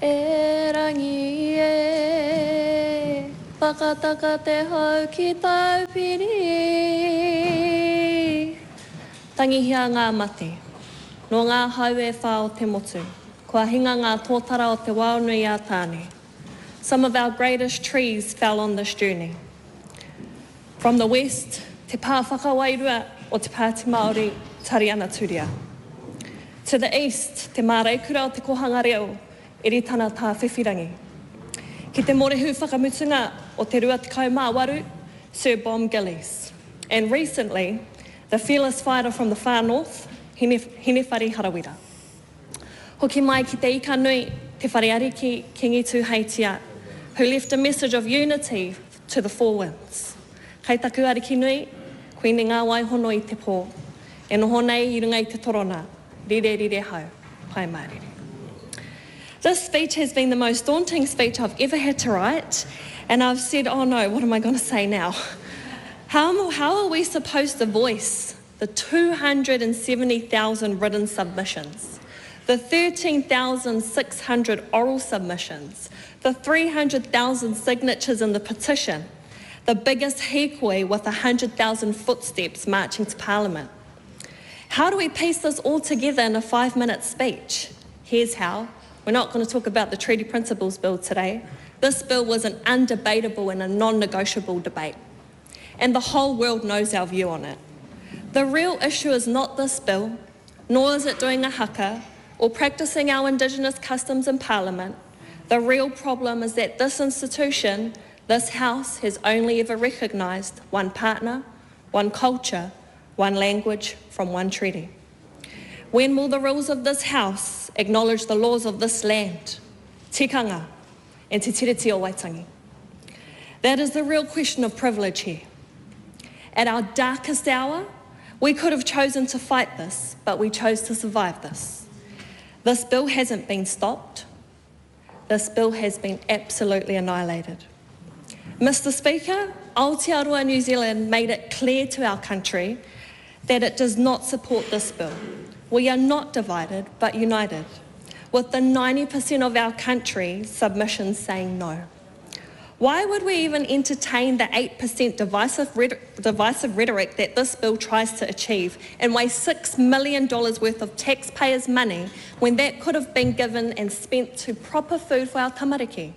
E rangi e, whakataka te hau ki tau piri. Tangihia ngā mate, no ngā haue whā o te motu, kua hinga ngā tōtara o te waonui a tāne. Some of our greatest trees fell on this journey. From the west, te pā whakawairua o te Pāti Māori Tariana Turia. To the east, te māreikura o te kohanga reo, Eritana tā whiwhirangi. Ki te morehu whakamutunga o te rua te kaumāwaru, Sir Bom Gillies. And recently, the fearless fighter from the far north, Hinewhare Harawira. Hoki mai ki te ika nui, te whareariki Kingi Tūheitia, who left a message of unity to the four winds. Kei taku ariki nui, koine ngā waihono i te pō, e noho nei I runga I te torona, rire rire hau, pai mārire. This speech has been the most daunting speech I've ever had to write, and I've said, oh no, what am I going to say now? How are we supposed to voice the 270,000 written submissions, the 13,600 oral submissions, the 300,000 signatures in the petition, the biggest hikoi with 100,000 footsteps marching to Parliament? How do we piece this all together in a 5-minute speech? Here's how. We're not going to talk about the Treaty Principles Bill today. This bill was an undebatable and a non-negotiable debate. And the whole world knows our view on it. The real issue is not this bill, nor is it doing a haka or practising our Indigenous customs in Parliament. The real problem is that this institution, this House, has only ever recognised one partner, one culture, one language from one treaty. When will the rules of this House acknowledge the laws of this land, tikanga, and te tiriti o Waitangi? That is the real question of privilege here. At our darkest hour, we could have chosen to fight this, but we chose to survive this. This bill hasn't been stopped. This bill has been absolutely annihilated. Mr. Speaker, Aotearoa New Zealand made it clear to our country that it does not support this bill. We are not divided, but united, with the 90% of our country submissions saying no. Why would we even entertain the 8% divisive rhetoric that this bill tries to achieve and waste $6 million worth of taxpayers' money when that could have been given and spent to proper food for our tamariki?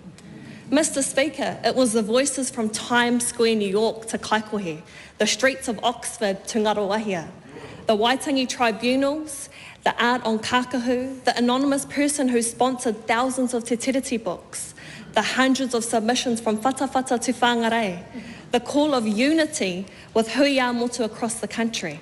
Mr. Speaker, it was the voices from Times Square, New York to Kaikohe, the streets of Oxford to Ngaruahia, the Waitangi tribunals, the art on Kakahu, the anonymous person who sponsored thousands of te tiriti books, the hundreds of submissions from whatawhata to whangarei, the call of unity with huia motu across the country.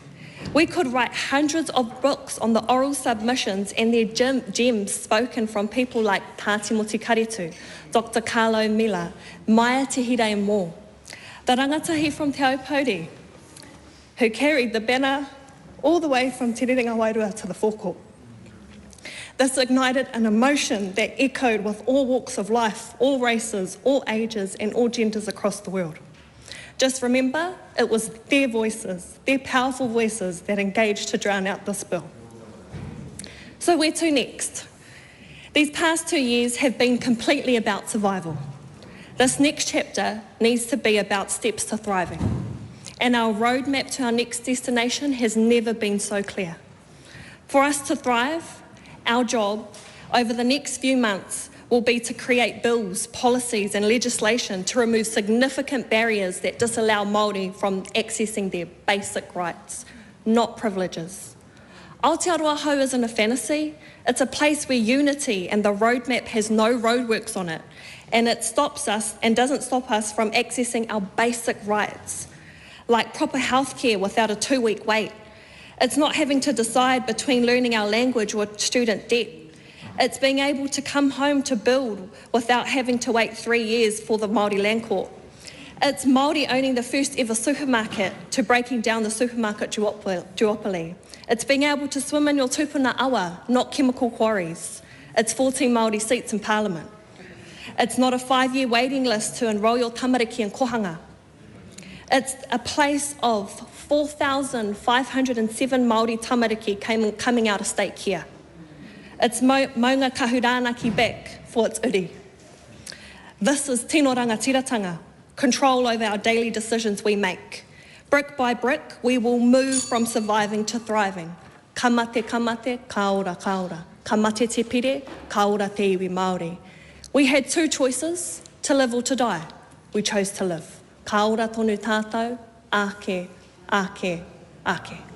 We could write hundreds of books on the oral submissions and their gems spoken from people like Pāti Moti Karitu, Dr. Carlo Mila, Maia Te Hira and more. The rangatahi from Te Aupōuri, who carried the banner all the way from Te Rerenga Wairua to the forecourt. This ignited an emotion that echoed with all walks of life, all races, all ages, and all genders across the world. Just remember, it was their voices, their powerful voices, that engaged to drown out this bill. So where to next? These past 2 years have been completely about survival. This next chapter needs to be about steps to thriving. And our roadmap to our next destination has never been so clear. For us to thrive, our job over the next few months will be to create bills, policies and legislation to remove significant barriers that disallow Māori from accessing their basic rights, not privileges. Aotearoa Hou isn't a fantasy, it's a place where unity and the roadmap has no roadworks on it, and it stops us and doesn't stop us from accessing our basic rights, like proper healthcare without a 2-week wait. It's not having to decide between learning our language or student debt. It's being able to come home to build without having to wait 3 years for the Māori Land Court. It's Māori owning the first ever supermarket to breaking down the supermarket duopoly. It's being able to swim in your tupuna awa, not chemical quarries. It's 14 Māori seats in Parliament. It's not a 5-year waiting list to enrol your tamariki in kohanga. It's a place of 4,507 Māori tamariki coming out of state care. It's maunga kahuranaki back for its uri. This is tino rangatiratanga, control over our daily decisions we make. Brick by brick, we will move from surviving to thriving. Kamate, kamate, kaora, kaora. Kamate te pire, kaora te iwi Māori. We had two choices, to live or to die. We chose to live. Kaora tonu tātou, ake, ake, ake.